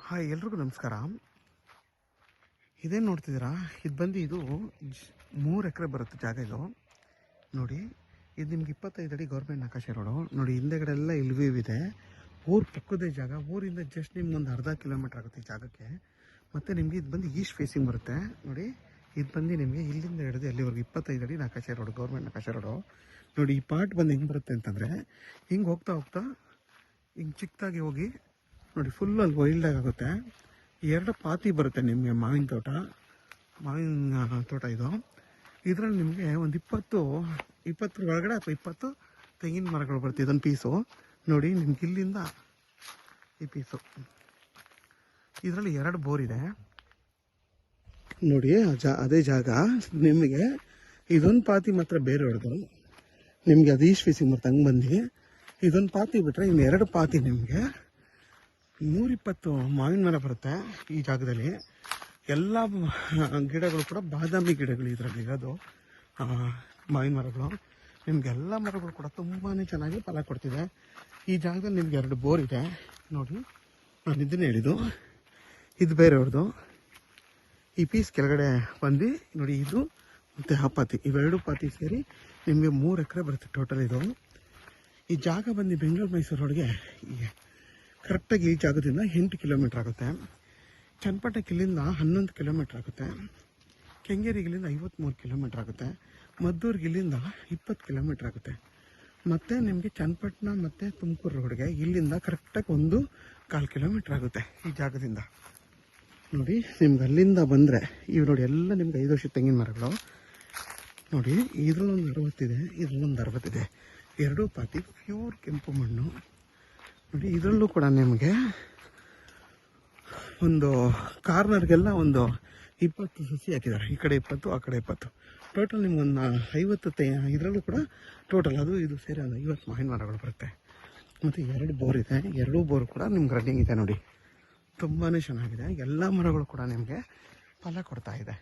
Hi ಎಲ್ರಿಗೂ ನಮಸ್ಕಾರ. ಇದೇನು ನೋಡ್ತಿದ್ದೀರಾ, ಇದು 3 ಎಕರೆ ಬರುತ್ತೆ ಜಾಗ. ಇದು ನೋಡಿ, ಇದು ನಿಮ್ಗೆ 25 ಅಡಿ ಗೌರ್ಮೆಂಟ್ ನಕಾಶೆ ರೋಡು. ನೋಡಿ ಹಿಂದೆಗಡೆ ಎಲ್ಲ ಇದೆ. ಊರು ಪಕ್ಕದೇ ಜಾಗ. ಊರಿಂದ ಜಸ್ಟ್ ನಿಮ್ಗೊಂದು ಅರ್ಧ ಕಿಲೋಮೀಟ್ರ್ ಆಗುತ್ತೆ ಈ ಜಾಗಕ್ಕೆ. ಮತ್ತು ನಿಮಗೆ ಇದು ಈಸ್ಟ್ ಫೇಸಿಂಗ್ ಬರುತ್ತೆ. ನೋಡಿ ಇದು ನಿಮಗೆ ಇಲ್ಲಿಂದ ಹಿಡಿದು ಅಲ್ಲಿವರೆಗೂ 25 ಅಡಿ ನಕಾಶೆ ರೋಡು, ಗೌರ್ಮೆಂಟ್ ನಕಾಶೆ ರೋಡು. ನೋಡಿ ಈ ಪಾರ್ಟ್ ಹೆಂಗೆ ಬರುತ್ತೆ ಅಂತಂದರೆ, ಹಿಂಗೆ ಹೋಗ್ತಾ ಹಿಂಗೆ ಚಿಕ್ಕದಾಗಿ ಹೋಗಿ ನೋಡಿ ಫುಲ್ ಅಲ್ಲಿ ವೈಲ್ಡಾಗಿ ಆಗುತ್ತೆ. 2 ಪಾತಿ ಬರುತ್ತೆ ನಿಮಗೆ. ಮಾವಿನ ತೋಟ ಇದು. ಇದರಲ್ಲಿ ನಿಮಗೆ ಒಂದು 20 ಒಳಗಡೆ ಅಥವಾ 20 ತೆಂಗಿನ ಮರಗಳು ಬರುತ್ತೆ. ಇದೊಂದು ಪೀಸು ನೋಡಿ ನಿಮ್ಗೆ ಇಲ್ಲಿಂದ ಈ ಪೀಸು. ಇದರಲ್ಲಿ 2 ಬೋರ್ ಇದೆ ನೋಡಿ. ಅದೇ ಜಾಗ ನಿಮಗೆ ಇದೊಂದು ಪಾತಿ ಮಾತ್ರ ಬೇರೆ ಹೊಡೆದು ನಿಮಗೆ ಅದು ಈಸ್ಟ್ ಫೇಸಿಂಗ್ ಬರುತ್ತೆ. ಹಂಗೆ ಬಂದು ಇದೊಂದು ಪಾತಿ ಬಿಟ್ಟರೆ ಇನ್ನು 2 ಪಾತಿ ನಿಮಗೆ 120 ಮಾವಿನ ಮರ ಬರುತ್ತೆ ಈ ಜಾಗದಲ್ಲಿ. ಎಲ್ಲ ಗಿಡಗಳು ಕೂಡ ಬಾದಾಮಿ ಗಿಡಗಳು ಇದರಲ್ಲಿ ಇರೋದು. ಮಾವಿನ ಮರಗಳು ನಿಮಗೆಲ್ಲ ಮರಗಳು ಕೂಡ ತುಂಬಾ ಚೆನ್ನಾಗಿ ಫಲ ಕೊಡ್ತಿದೆ. ಈ ಜಾಗದಲ್ಲಿ ನಿಮ್ಗೆ 2 ಬೋರ್ ಇದೆ ನೋಡಿ. ನಾನು ಇದನ್ನೇ ಹೇಳಿದ್ದು, ಇದು ಬೇರೆ ಅವ್ರದ್ದು. ಈ ಪೀಸ್ ಕೆಳಗಡೆ ಬಂದು ನೋಡಿ, ಇದು ಮತ್ತು ಆ ಪಾತಿ, ಇವೆರಡು ಪಾತಿ ಸೇರಿ ನಿಮಗೆ 3 ಎಕರೆ ಬರುತ್ತೆ ಟೋಟಲ್. ಇದು ಈ ಜಾಗ ಬಂದು ಬೆಂಗಳೂರು ಮೈಸೂರು ರೋಡ್ಗೆ ಕರೆಕ್ಟಾಗಿ ಈ ಜಾಗದಿಂದ 8 ಕಿಲೋಮೀಟ್ರ್ ಆಗುತ್ತೆ. ಚನ್ನಪಟ್ಟಣಕ್ಕೆ ಇಲ್ಲಿಂದ 11 ಕಿಲೋಮೀಟ್ರ್ ಆಗುತ್ತೆ. ಕೆಂಗೇರಿಗೆ ಇಲ್ಲಿಂದ 53 ಕಿಲೋಮೀಟ್ರ್ ಆಗುತ್ತೆ. ಮದ್ದೂರಿಗೆ ಇಲ್ಲಿಂದ 20 ಕಿಲೋಮೀಟ್ರ್ ಆಗುತ್ತೆ. ಮತ್ತು ನಿಮಗೆ ಚನ್ನಪಟ್ಟಣ ಮತ್ತು ತುಮಕೂರು ರೋಡ್ಗೆ ಇಲ್ಲಿಂದ ಕರೆಕ್ಟಾಗಿ 1.25 ಕಿಲೋಮೀಟ್ರ್ ಆಗುತ್ತೆ ಈ ಜಾಗದಿಂದ. ನೋಡಿ ನಿಮ್ಗೆ ಅಲ್ಲಿಂದ ಬಂದರೆ ಇವು ನೋಡಿ ಎಲ್ಲ ನಿಮ್ಗೆ 5 ವರ್ಷದ ತೆಂಗಿನ ಮರಗಳು ನೋಡಿ. ಇದರಲ್ಲೊಂದು 60 ಇದೆ, ಇದರಲ್ಲೊಂದು 60 ಇದೆ. 2 ಪಾತಿ ಪ್ಯೂರ್ ಕೆಂಪು ಮಣ್ಣು ನೋಡಿ. ಇದರಲ್ಲೂ ಕೂಡ ನಿಮಗೆ ಒಂದು ಕಾರ್ನರ್ಗೆಲ್ಲ ಒಂದು 20 ಸಸಿ ಹಾಕಿದ್ದಾರೆ. ಈ ಕಡೆ 20, ಆ ಕಡೆ 20. ಟೋಟಲ್ ನಿಮ್ಗೊಂದು 50 ಇದರಲ್ಲೂ ಕೂಡ ಟೋಟಲ್ ಅದು ಇದು ಸೇರಿ ಒಂದು 50 ಮಾವಿನ ಮರಗಳು ಬರುತ್ತೆ. ಮತ್ತು 2 ಬೋರ್ ಇದೆ. 2 ಬೋರ್ ಕೂಡ ನಿಮ್ಗೆ ರನ್ನಿಂಗ್ ಇದೆ ನೋಡಿ. ತುಂಬಾ ಚೆನ್ನಾಗಿದೆ. ಎಲ್ಲ ಮರಗಳು ಕೂಡ ನಿಮಗೆ ಫಲ ಕೊಡ್ತಾ ಇದೆ.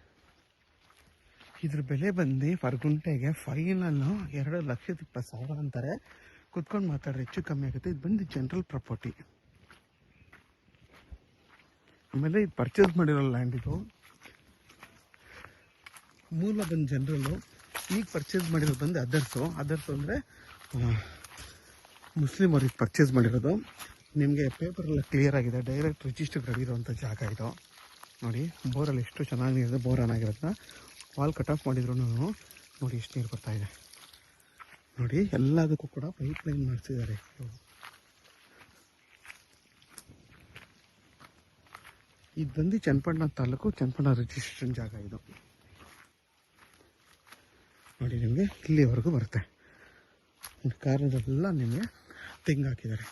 ಇದ್ರ ಬೆಲೆ ಬಂದು ಪರ್ ಗುಂಟೆಗೆ ಫೈನಲ್ಲು 2,20,000 ಅಂತಾರೆ. ಕುತ್ಕೊಂಡು ಮಾತಾಡ್ರೆ ಹೆಚ್ಚು ಕಮ್ಮಿ ಆಗುತ್ತೆ. ಇದು ಬಂದು ಜನರಲ್ ಪ್ರಾಪರ್ಟಿ. ಆಮೇಲೆ ಇದು ಪರ್ಚೇಸ್ ಮಾಡಿರೋ ಲ್ಯಾಂಡ್. ಇದು ಮೂಲ ಬಂದು ಜನರಲ್ಲು. ಈಗ ಪರ್ಚೇಸ್ ಮಾಡಿರೋದು ಬಂದು ಅದರ್ಸು ಅಂದರೆ ಮುಸ್ಲಿಮ್ ಅವ್ರಿಗೆ ಪರ್ಚೇಸ್ ಮಾಡಿರೋದು. ನಿಮಗೆ ಪೇಪರೆಲ್ಲ ಕ್ಲಿಯರ್ ಆಗಿದೆ. ಡೈರೆಕ್ಟ್ ರಿಜಿಸ್ಟರ್ ಇರೋವಂಥ ಜಾಗ ಇದು ನೋಡಿ. ಬೋರಲ್ಲಿ ಎಷ್ಟು ಚೆನ್ನಾಗಿದೆ, ಬೋರ್ ಆಗಿರೋದನ್ನ ವಾಲ್ ಕಟ್ ಆಫ್ ಮಾಡಿದ್ರು ನೋಡಿ ಎಷ್ಟು ನೀರು ಬರ್ತಾಯಿದೆ ನೋಡಿ. ಎಲ್ಲದಕ್ಕೂ ಕೂಡ ಪೈಪ್ ಲೈನ್ ಮಾಡಿಸಿದ್ದಾರೆ. ಇದು ಬಂದು ಚನ್ನಪಟ್ಟಣ ತಾಲೂಕು, ಚನ್ನಪಟ್ಟಣ ರಿಜಿಸ್ಟ್ರೇಷನ್ ಜಾಗ ಇದು ನೋಡಿ. ನಿಮಗೆ ಇಲ್ಲಿವರೆಗೂ ಬರುತ್ತೆ. ಕಾರಣದೆಲ್ಲ ನಿಮಗೆ ತೆಂಗು ಹಾಕಿದ್ದಾರೆ.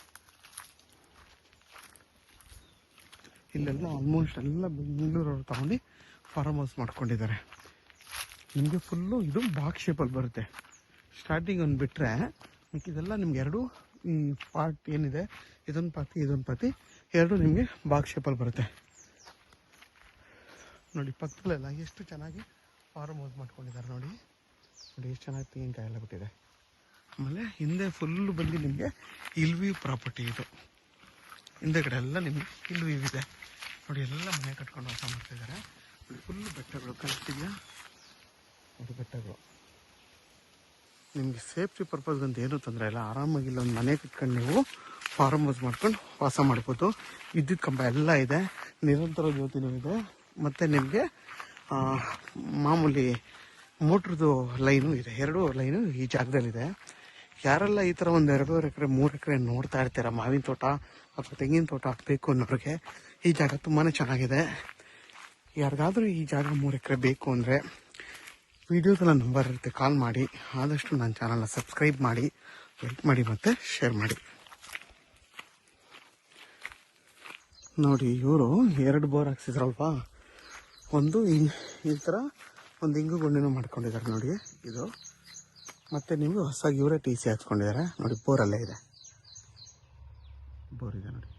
ಇಲ್ಲೆಲ್ಲ ಆಲ್ಮೋಸ್ಟ್ ಎಲ್ಲ ಬೆಂಗಳೂರವ್ರು ತಗೊಂಡು ಫಾರ್ಮ್ ಹೌಸ್ ಮಾಡ್ಕೊಂಡಿದ್ದಾರೆ. ನಿಮಗೆ ಫುಲ್ಲು ಇದು ಬಾಕ್ಸ್ ಶೇಪಲ್ಲಿ ಬರುತ್ತೆ. ಸ್ಟಾರ್ಟಿಂಗ್ ಒಂದು ಬಿಟ್ಟರೆ ಇದೆಲ್ಲ ನಿಮ್ಗೆ 2 ಪಾರ್ಟ್ ಏನಿದೆ, ಇದೊಂದು ಪಾತಿ 2 ನಿಮಗೆ ಬಾಕ್ಸ್ ಶೇಪಲ್ಲಿ ಬರುತ್ತೆ ನೋಡಿ. ಪಕ್ಕದಲ್ಲೆಲ್ಲ ಎಷ್ಟು ಚೆನ್ನಾಗಿ ಫಾರ್ಮ್ ಹೌಸ್ ಮಾಡ್ಕೊಂಡಿದ್ದಾರೆ ನೋಡಿ. ಎಷ್ಟು ಚೆನ್ನಾಗಿ ತೆಂಗಿನಕಾಯಿ ಎಲ್ಲ ಬಿಟ್ಟಿದೆ. ಆಮೇಲೆ ಹಿಂದೆ ಫುಲ್ಲು ಬಂದು ನಿಮಗೆ ಇಲ್ವ್ಯೂ ಪ್ರಾಪರ್ಟಿ. ಇದು ಹಿಂದೆ ಕಡೆ ಎಲ್ಲ ನಿಮಗೆ ಇಲ್ವ್ಯೂ ಇದೆ ನೋಡಿ. ಎಲ್ಲ ಮನೆ ಕಟ್ಕೊಂಡು ವಾಸ ಮಾಡ್ತಿದ್ದಾರೆ. ಫುಲ್ಲು ಬೆಟ್ಟಗಳು ಕಾಣಿಸ್ತಿದೆಯಾ ನೋಡಿ. ಬೆಟ್ಟಗಳು ನಿಮಗೆ ಸೇಫ್ಟಿ ಪರ್ಪಸ್ಗಂತ ಏನೂ ತೊಂದರೆ ಇಲ್ಲ. ಆರಾಮಾಗಿ ಇಲ್ಲೊಂದು ಮನೆ ಕಟ್ಕೊಂಡು ನೀವು ಫಾರ್ಮ್ ಹೌಸ್ ಮಾಡ್ಕೊಂಡು ವಾಸ ಮಾಡ್ಬೋದು. ವಿದ್ಯುತ್ ಕಂಬ ಎಲ್ಲ ಇದೆ, ನಿರಂತರ ಜ್ಯೋತಿನೂ ಇದೆ. ಮತ್ತು ನಿಮಗೆ ಮಾಮೂಲಿ ಮೋಟ್ರದ್ದು ಲೈನು ಇದೆ. 2 ಲೈನು ಈ ಜಾಗದಲ್ಲಿದೆ. ಯಾರೆಲ್ಲ ಈ ಥರ ಒಂದು 2 ಎಕರೆ 3 ಎಕರೆ ನೋಡ್ತಾ ಇರ್ತೀರ, ಮಾವಿನ ತೋಟ ಅಥವಾ ತೆಂಗಿನ ತೋಟ ಹಾಕಬೇಕು ಅನ್ನೋರಿಗೆ ಈ ಜಾಗ ತುಂಬಾ ಚೆನ್ನಾಗಿದೆ. ಯಾರಿಗಾದರೂ ಈ ಜಾಗ 3 ಎಕರೆ ಬೇಕು ಅಂದರೆ ವಿಡಿಯೋದಲ್ಲ ನಂಬರ್ ಇರುತ್ತೆ, ಕಾಲ್ ಮಾಡಿ. ಆದಷ್ಟು ನನ್ನ ಚಾನಲ್ನ ಸಬ್ಸ್ಕ್ರೈಬ್ ಮಾಡಿ, ಲೈಕ್ ಮಾಡಿ ಮತ್ತು ಶೇರ್ ಮಾಡಿ. ನೋಡಿ ಇವರು 2 ಬೋರ್ ಹಾಕ್ಸಿದ್ರಲ್ವಾ, ಒಂದು ಈ ಥರ ಒಂದು ಇಂಗು ಗುಂಡಿನೂ ಮಾಡ್ಕೊಂಡಿದ್ದಾರೆ ನೋಡಿ ಇದು. ಮತ್ತು ನಿಮಗೆ ಹೊಸದಾಗಿ ಇವರೇ TC ಹಾಕ್ಸ್ಕೊಂಡಿದ್ದಾರೆ ನೋಡಿ. ಬೋರಲ್ಲೇ ಇದೆ, ಬೋರ್ ಇದೆ ನೋಡಿ.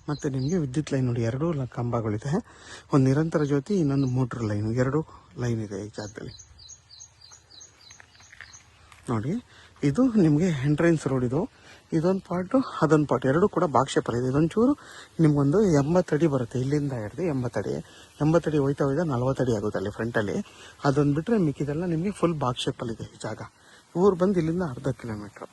ಮತ್ತು ನಿಮಗೆ ವಿದ್ಯುತ್ ಲೈನ್ ನೋಡಿ 2 ಕಂಬಗಳಿದೆ. ಒಂದು ನಿರಂತರ ಜ್ಯೋತಿ, ಇನ್ನೊಂದು ಮೋಟ್ರ್ ಲೈನು, 2 ಲೈನ್ ಇದೆ ಈ ಜಾಗದಲ್ಲಿ ನೋಡಿ. ಇದು ನಿಮಗೆ ಎಂಟ್ರೆನ್ಸ್ ರೋಡ್. ಇದು ಇದೊಂದು ಪಾಟು ಅದೊಂದು ಪಾಟು ಎರಡು ಕೂಡ ಬಾಕ್ಸ್ ಶೇಪಲ್ಲಿ ಇದೆ. ಇದೊಂಚೂರು ನಿಮ್ಗೊಂದು 80 ಅಡಿ ಬರುತ್ತೆ, ಇಲ್ಲಿಂದ ಹಿಡಿದು 80 ಅಡಿ ಹೋಯ್ತಾ 40 ಅಡಿ ಆಗುತ್ತೆ ಅಲ್ಲಿ ಫ್ರಂಟಲ್ಲಿ. ಅದೊಂದು ಬಿಟ್ಟರೆ ಮಿಕ್ಕಿದೆಲ್ಲ ನಿಮಗೆ ಫುಲ್ ಬಾಕ್ಸ್ ಶೇಪಲ್ಲಿದೆ ಈ ಜಾಗ. ಊರು ಬಂದು ಇಲ್ಲಿಂದ ಅರ್ಧ ಕಿಲೋಮೀಟ್ರು.